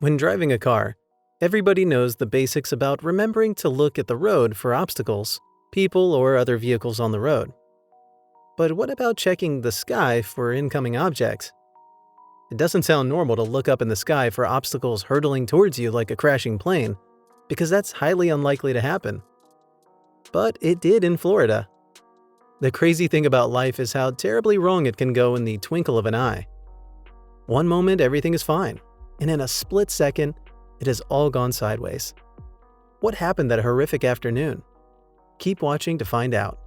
When driving a car, everybody knows the basics about remembering to look at the road for obstacles, people, or other vehicles on the road. But what about checking the sky for incoming objects? It doesn't sound normal to look up in the sky for obstacles hurtling towards you like a crashing plane, because that's highly unlikely to happen. But it did in Florida. The crazy thing about life is how terribly wrong it can go in the twinkle of an eye. One moment everything is fine, and in a split second, it has all gone sideways. What happened that horrific afternoon? Keep watching to find out.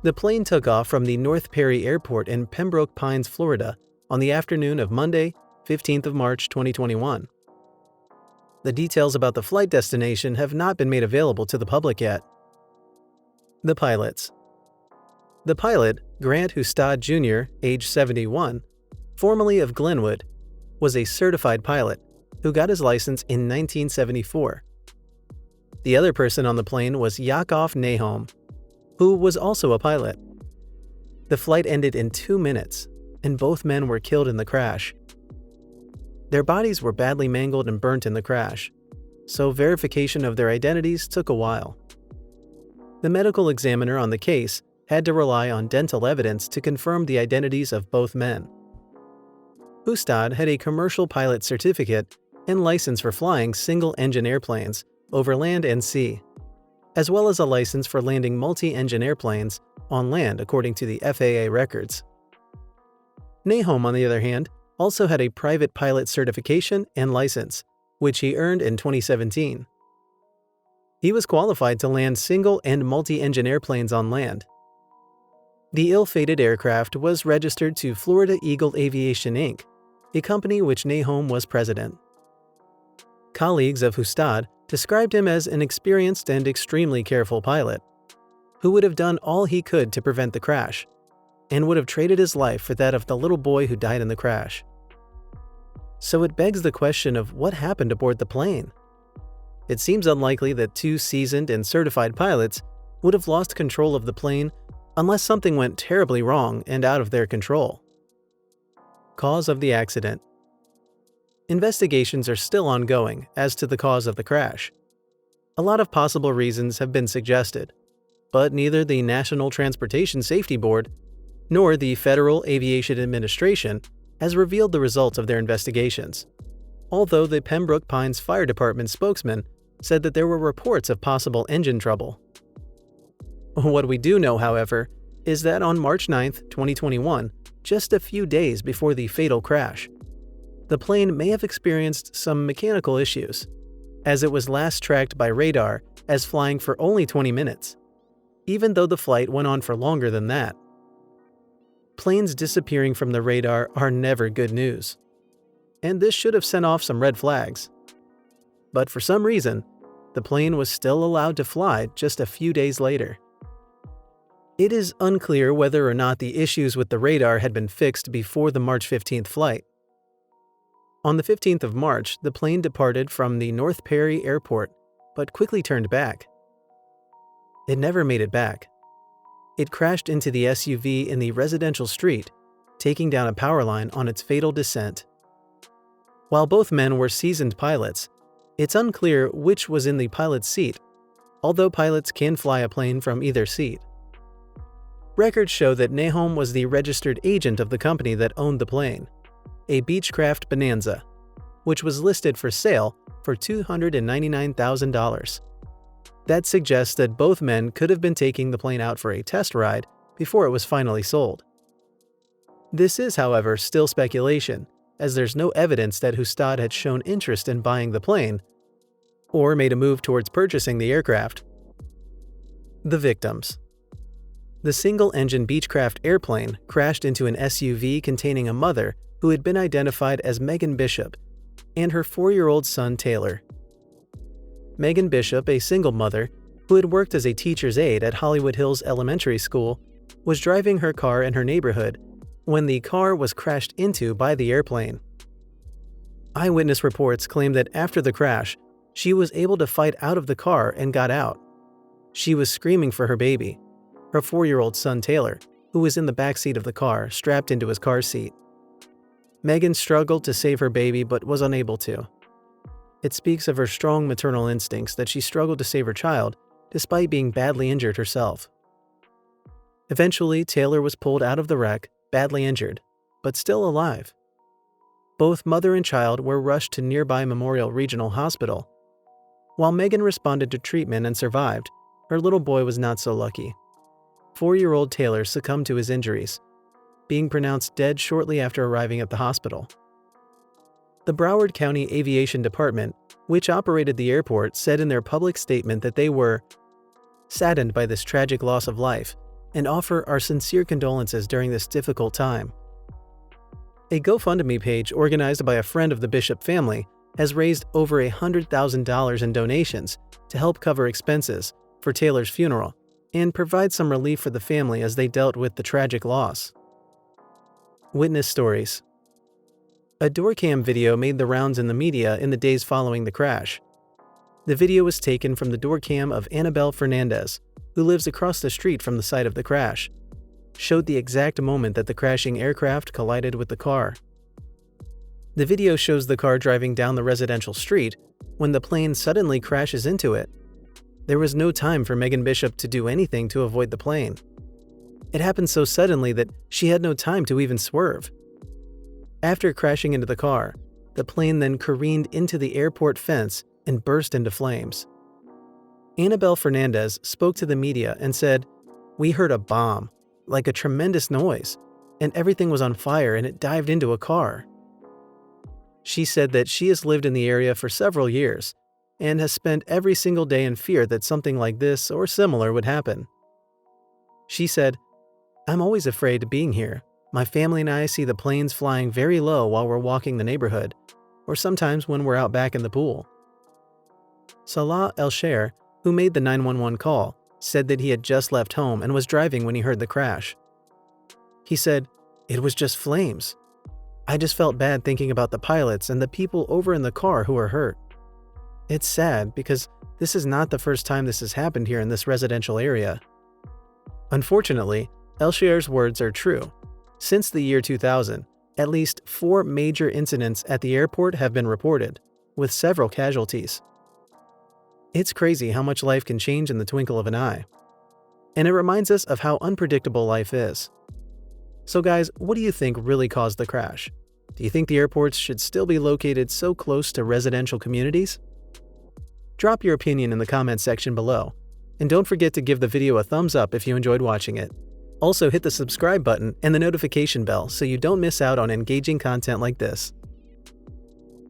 The plane took off from the North Perry Airport in Pembroke Pines, Florida, on the afternoon of Monday, 15th of March 2021. The details about the flight destination have not been made available to the public yet. The pilots. The pilot, Grant Hustad Jr., age 71, formerly of Glenwood, was a certified pilot who got his license in 1974. The other person on the plane was Yakov Nahom, who was also a pilot. The flight ended in 2 minutes, and both men were killed in the crash. Their bodies were badly mangled and burnt in the crash, so verification of their identities took a while. The medical examiner on the case had to rely on dental evidence to confirm the identities of both men. Hustad had a commercial pilot certificate and license for flying single-engine airplanes over land and sea, as well as a license for landing multi-engine airplanes on land according to the FAA records. Nahom, on the other hand, also had a private pilot certification and license, which he earned in 2017. He was qualified to land single and multi-engine airplanes on land. The ill-fated aircraft was registered to Florida Eagle Aviation Inc., a company which Nahom was president. Colleagues of Hustad described him as an experienced and extremely careful pilot, who would have done all he could to prevent the crash, and would have traded his life for that of the little boy who died in the crash. So it begs the question of what happened aboard the plane. It seems unlikely that two seasoned and certified pilots would have lost control of the plane unless something went terribly wrong and out of their control. Cause of the accident. Investigations are still ongoing as to the cause of the crash. A lot of possible reasons have been suggested, but neither the National Transportation Safety Board nor the Federal Aviation Administration has revealed the results of their investigations, although the Pembroke Pines Fire Department spokesman said that there were reports of possible engine trouble. What we do know, however, is that on March 9, 2021, just a few days before the fatal crash, the plane may have experienced some mechanical issues, as it was last tracked by radar as flying for only 20 minutes, even though the flight went on for longer than that. Planes disappearing from the radar are never good news, and this should have sent off some red flags. But for some reason, the plane was still allowed to fly just a few days later. It is unclear whether or not the issues with the radar had been fixed before the March 15th flight. On the 15th of March, the plane departed from the North Perry Airport, but quickly turned back. It never made it back. It crashed into the SUV in the residential street, taking down a power line on its fatal descent. While both men were seasoned pilots, it's unclear which was in the pilot's seat, although pilots can fly a plane from either seat. Records show that Nahom was the registered agent of the company that owned the plane, a Beechcraft Bonanza, which was listed for sale for $299,000. That suggests that both men could have been taking the plane out for a test ride before it was finally sold. This is, however, still speculation, as there's no evidence that Hustad had shown interest in buying the plane or made a move towards purchasing the aircraft. The victims. The single-engine Beechcraft airplane crashed into an SUV containing a mother who had been identified as Megan Bishop and her 4-year-old son Taylor. Megan Bishop, a single mother who had worked as a teacher's aide at Hollywood Hills Elementary School, was driving her car in her neighborhood when the car was crashed into by the airplane. Eyewitness reports claim that after the crash, she was able to fight out of the car and got out. She was screaming for her baby, her 4-year-old son Taylor, who was in the back seat of the car, strapped into his car seat. Megan struggled to save her baby but was unable to. It speaks of her strong maternal instincts that she struggled to save her child despite being badly injured herself. Eventually, Taylor was pulled out of the wreck, badly injured, but still alive. Both mother and child were rushed to nearby Memorial Regional Hospital. While Megan responded to treatment and survived, her little boy was not so lucky. 4-year-old Taylor succumbed to his injuries, being pronounced dead shortly after arriving at the hospital. The Broward County Aviation Department, which operated the airport, said in their public statement that they were saddened by this tragic loss of life and offer our sincere condolences during this difficult time. A GoFundMe page organized by a friend of the Bishop family has raised over $100,000 in donations to help cover expenses for Taylor's funeral and provide some relief for the family as they dealt with the tragic loss. Witness stories. A doorcam video made the rounds in the media in the days following the crash. The video was taken from the doorcam of Annabelle Fernandez, who lives across the street from the site of the crash, showed the exact moment that the crashing aircraft collided with the car. The video shows the car driving down the residential street when the plane suddenly crashes into it. There was no time for Megan Bishop to do anything to avoid the plane. It happened so suddenly that she had no time to even swerve. After crashing into the car, the plane then careened into the airport fence and burst into flames. Annabelle Fernandez spoke to the media and said, "We heard a bomb, like a tremendous noise, and everything was on fire and it dived into a car." She said that she has lived in the area for several years and has spent every single day in fear that something like this or similar would happen. She said, "I'm always afraid of being here. My family and I see the planes flying very low while we're walking the neighborhood, or sometimes when we're out back in the pool." Salah El-Sher, who made the 911 call, said that he had just left home and was driving when he heard the crash. He said, "It was just flames. I just felt bad thinking about the pilots and the people over in the car who were hurt. It's sad because this is not the first time this has happened here in this residential area." Unfortunately, El-Sher's words are true. Since the year 2000, at least 4 major incidents at the airport have been reported, with several casualties. It's crazy how much life can change in the twinkle of an eye. And it reminds us of how unpredictable life is. So guys, what do you think really caused the crash? Do you think the airports should still be located so close to residential communities? Drop your opinion in the comments section below. And don't forget to give the video a thumbs up if you enjoyed watching it. Also hit the subscribe button and the notification bell so you don't miss out on engaging content like this.